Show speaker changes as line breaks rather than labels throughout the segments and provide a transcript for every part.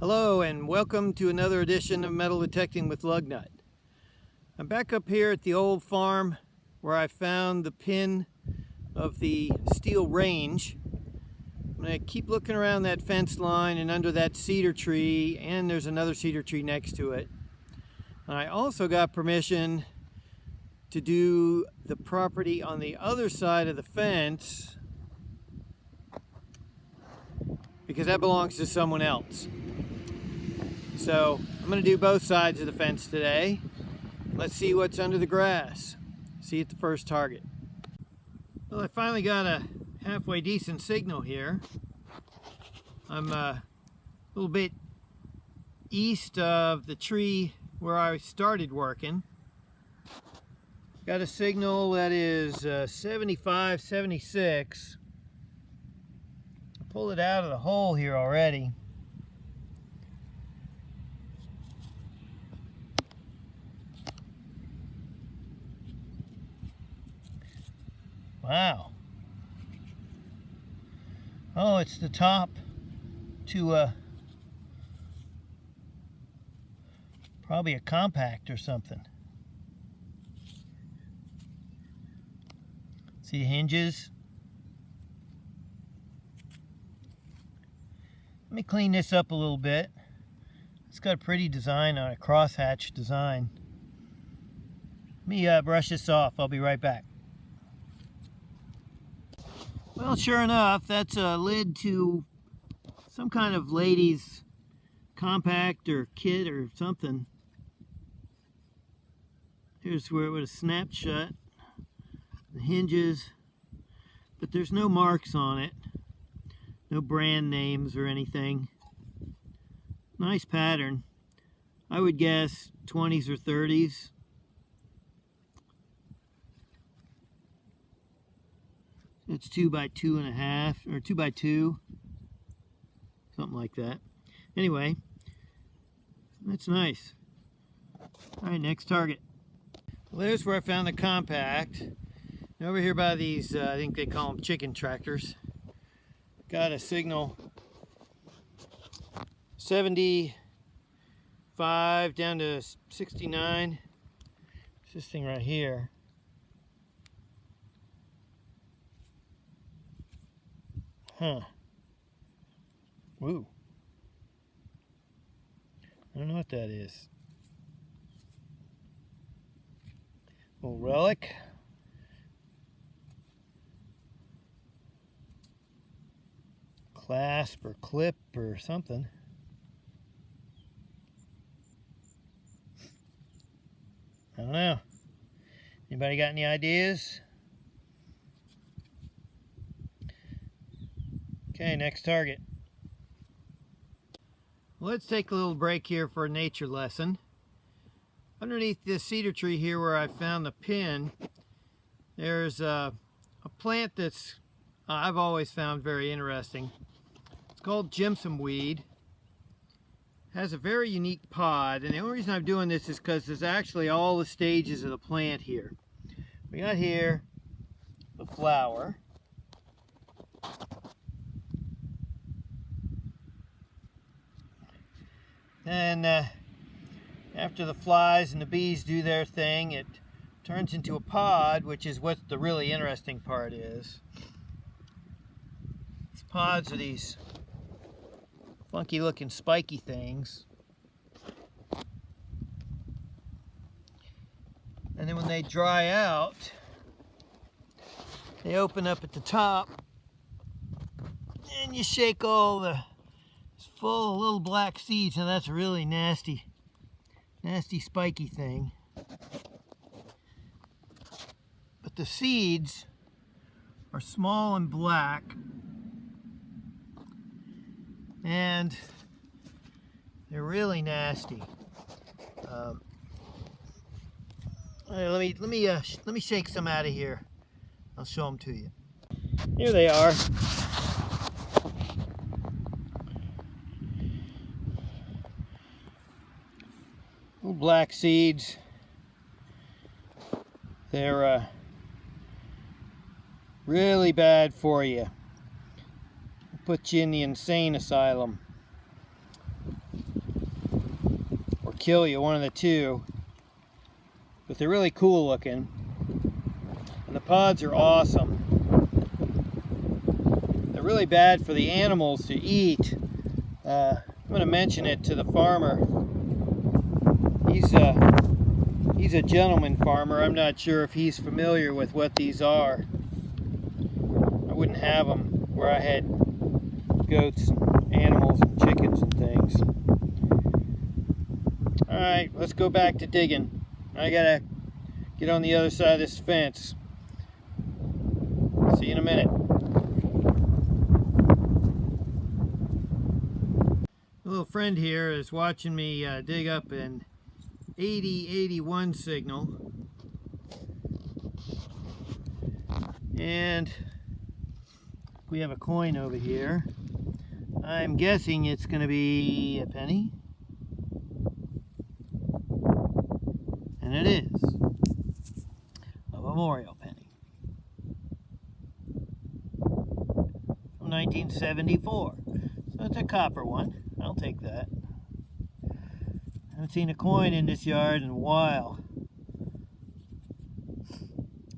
Hello and welcome to another edition of Metal Detecting with Lugnut. I'm back up here at the old farm where I found the pin of the steel range. I'm going to keep looking around that fence line and under that cedar tree, and there's another cedar tree next to it. And I also got permission to do the property on the other side of the fence because that belongs to someone else. So I'm going to do both sides of the fence today. Let's see what's under the grass. See you at the first target. Well, I finally got a halfway decent signal here. I'm a little bit east of the tree where I started working. Got a signal that is 75, 76. I pulled it out of the hole here already. Wow. Oh, it's the top to probably a compact or something. See the hinges? Let me clean this up a little bit. It's got a pretty design on it, crosshatch design. Let me brush this off. I'll be right back. Well, sure enough, that's a lid to some kind of ladies' compact or kit or something. Here's where it would have snapped shut. The hinges, but there's no marks on it. No brand names or anything. Nice pattern. I would guess 20s or 30s. It's 2 by 2.5 or 2 by 2, something like that. Anyway, that's nice. All right, next target. Well, there's where I found the compact. Over here by these, I think they call them chicken tractors. Got a signal 75 down to 69. It's this thing right here. Huh. Woo. I don't know what that is. Little relic. Clasp or clip or something. I don't know. Anybody got any ideas? Okay, next target. Let's take a little break here for a nature lesson. Underneath this cedar tree here where I found the pin, there's a plant that's I've always found very interesting. It's called Jimson weed. It has a very unique pod, and the only reason I'm doing this is because there's actually all the stages of the plant here. We got here the flower. And after the flies and the bees do their thing, it turns into a pod, which is what the really interesting part is. These pods are these funky looking spiky things. And then when they dry out, they open up at the top, and you shake all the full of little black seeds. Now that's a really nasty spiky thing. But the seeds are small and black, and they're really nasty. Let me shake some out of here. I'll show them to you. Here they are. Little black seeds. They're really bad for you. Put you in the insane asylum. kill you, one of the two. But they're really cool looking. And the pods are awesome. They're really bad for the animals to eat. I'm going to mention it to the farmer. He's a gentleman farmer. I'm not sure if he's familiar with what these are. I wouldn't have them where I had goats and animals and chickens and things. Alright, let's go back to digging. I gotta get on the other side of this fence. See you in a minute. A little friend here is watching me dig up an 8081 signal. And we have a coin over here. I'm guessing it's going to be a penny. And it is. A memorial penny. From 1974. So it's a copper one. I'll take that. I haven't seen a coin in this yard in a while.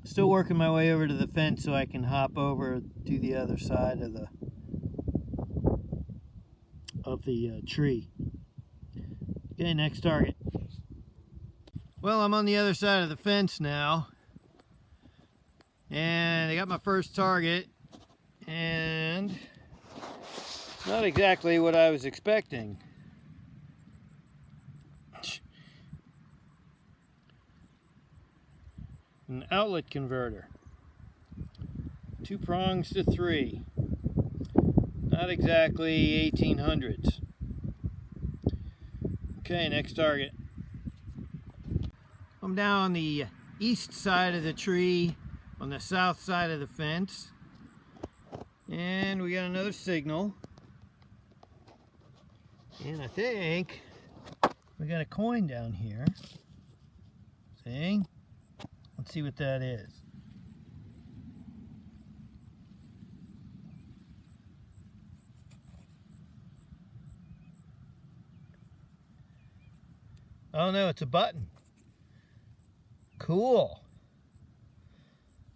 Still working my way over to the fence so I can hop over to the other side of the tree. Okay, next target. Well, I'm on the other side of the fence now, and I got my first target, and it's not exactly what I was expecting. An outlet converter. 2 prongs to 3. Not exactly 1800s. Okay, next target. I'm down on the east side of the tree, on the south side of the fence. And we got another signal. And I think we got a coin down here. See? Let's see what that is. Oh no, it's a button. Cool.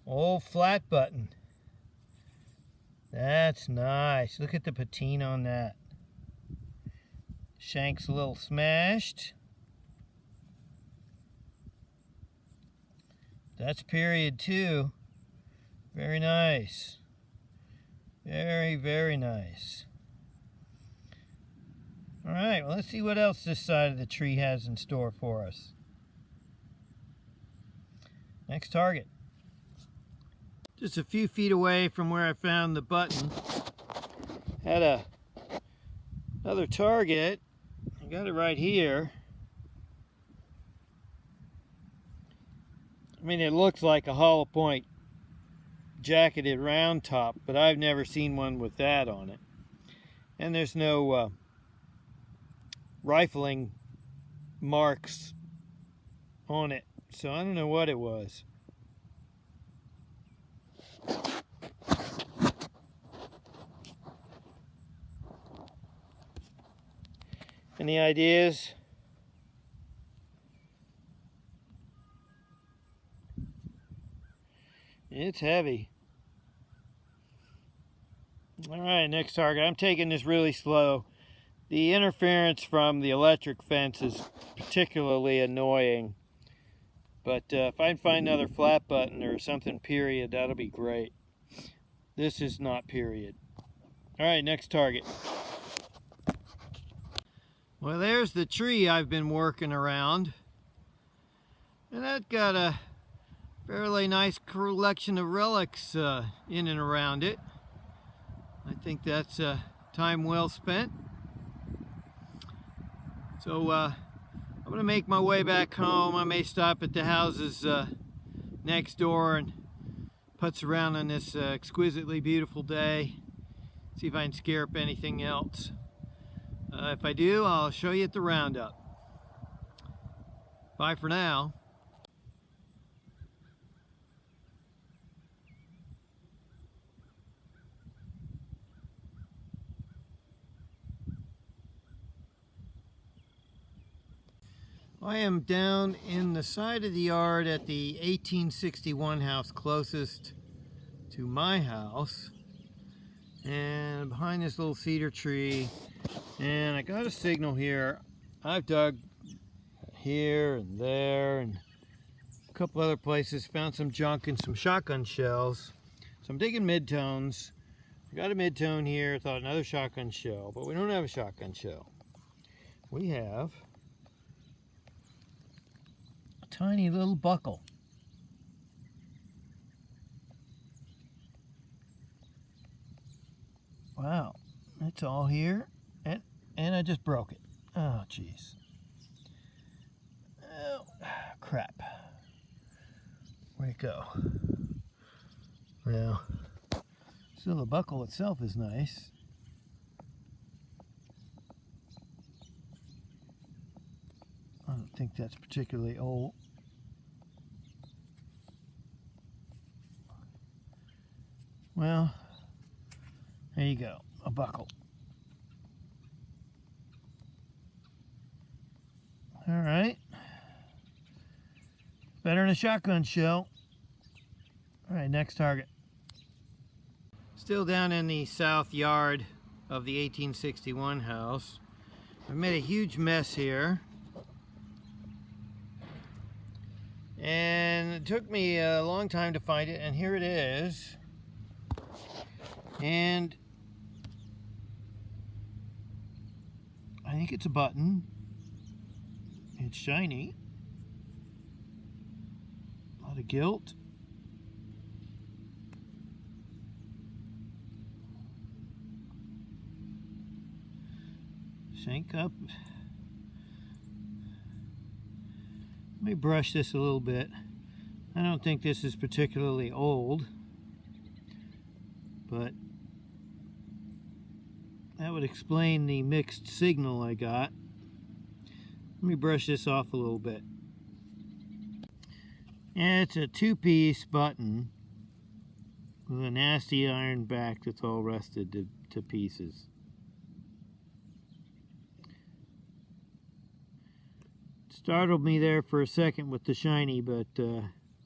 Old flat button. That's nice. Look at the patina on that. Shank's a little smashed. That's period too. Very nice. Very, very nice. Alright, well, let's see what else this side of the tree has in store for us. Next target. Just a few feet away from where I found the button. Had another target. I got it right here. I mean, it looks like a hollow point jacketed round top, but I've never seen one with that on it. And there's no rifling marks on it, so I don't know what it was. Any ideas? It's heavy. Alright, next target. I'm taking this really slow. The interference from the electric fence is particularly annoying. But if I can find another flat button or something period, that'll be great. This is not period. Alright, next target. Well, there's the tree I've been working around. And that got a fairly nice collection of relics in and around it. I think that's time well spent. So I'm going to make my way back home. I may stop at the houses next door and putz around on this exquisitely beautiful day. See if I can scare up anything else. If I do, I'll show you at the roundup. Bye for now. I am down in the side of the yard at the 1861 house closest to my house, and behind this little cedar tree, and I got a signal here. I've dug here and there and a couple other places, found some junk and some shotgun shells. So I'm digging midtones. I got a midtone here, thought another shotgun shell, but we don't have a shotgun shell. We have a tiny little buckle. Wow, it's all here, and I just broke it. Oh, jeez. Oh, crap. Where'd it go? Well, still the buckle itself is nice. I don't think that's particularly old. Well, there you go, a buckle. All right. Better than a shotgun shell. All right, next target. Still down in the south yard of the 1861 house. I've made a huge mess here. And it took me a long time to find it, and here it is. And I think it's a button. It's shiny. A lot of gilt. Shank up. Let me brush this a little bit. I don't think this is particularly old, but that would explain the mixed signal I got. Let me brush this off a little bit. Yeah, it's a two-piece button with a nasty iron back that's all rusted to pieces. Startled me there for a second with the shiny, but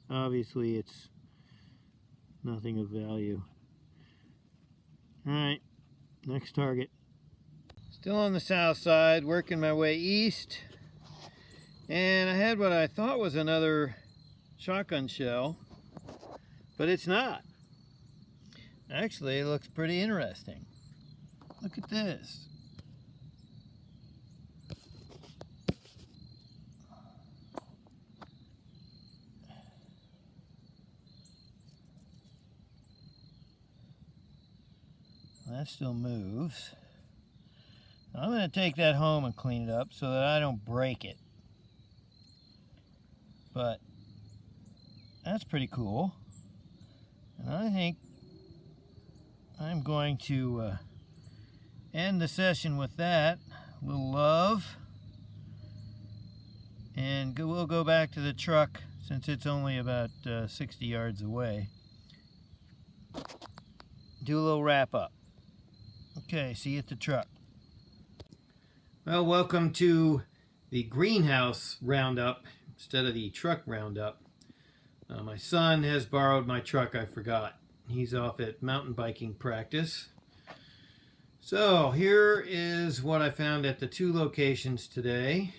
obviously it's nothing of value. Alright, next target. Still on the south side, working my way east, and I had what I thought was another shotgun shell, but it's not. Actually, it looks pretty interesting. Look at this. That still moves. I'm going to take that home and clean it up so that I don't break it. But that's pretty cool. And I think I'm going to end the session with that. A little love. And we'll go back to the truck since it's only about 60 yards away. Do a little wrap up. Okay, see you at the truck. Well, welcome to the greenhouse roundup instead of the truck roundup. My son has borrowed my truck, I forgot. He's off at mountain biking practice. So here is what I found at the two locations today.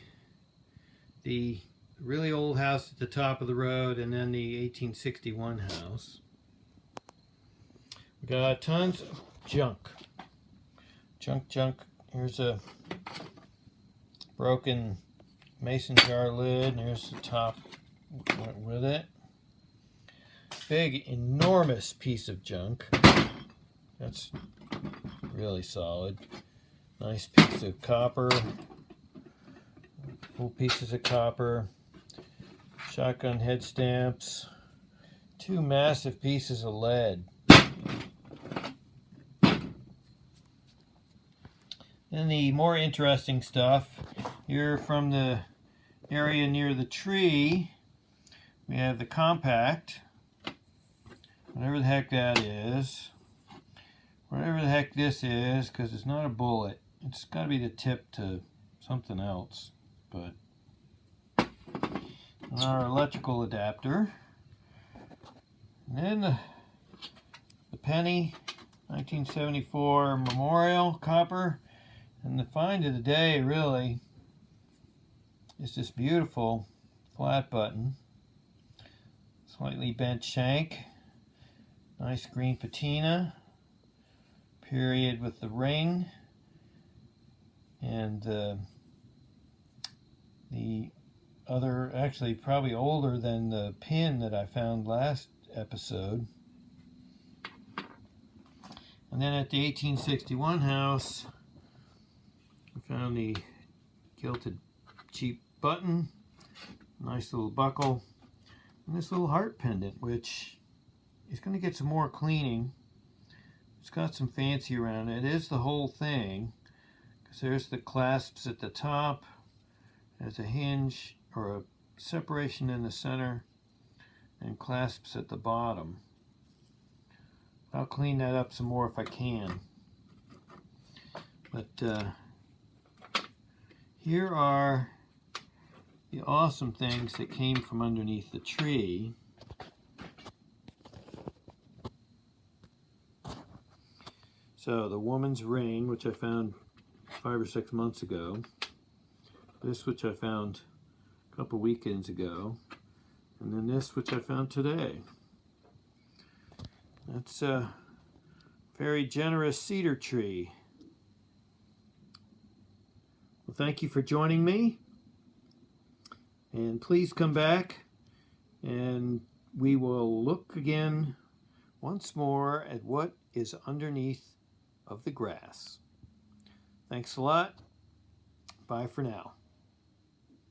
The really old house at the top of the road and then the 1861 house. We got tons of junk. Junk. Here's a broken mason jar lid, and here's the top went with it. Big, enormous piece of junk. That's really solid. Nice piece of copper. Full pieces of copper. Shotgun head stamps. Two massive pieces of lead. And the more interesting stuff, here from the area near the tree, we have the compact, whatever the heck that is, whatever the heck this is, because it's not a bullet. It's got to be the tip to something else, but our electrical adapter. And then the penny 1974 Memorial copper. And the find of the day really is this beautiful flat button. Slightly bent shank. Nice green patina. Period with the ring. And the other, actually probably older than the pin that I found last episode. And then at the 1861 house, I found the gilded cheap button, nice little buckle, and this little heart pendant, which is going to get some more cleaning. It's got some fancy around it. It is the whole thing, because there's the clasps at the top. There's a hinge or a separation in the center and clasps at the bottom. I'll clean that up some more if I can. But here are the awesome things that came from underneath the tree. So the woman's ring, which I found 5 or 6 months ago. This, which I found a couple weekends ago. And then this, which I found today. That's a very generous cedar tree. Well, thank you for joining me. And please come back and we will look again once more at what is underneath of the grass. Thanks a lot. Bye for now.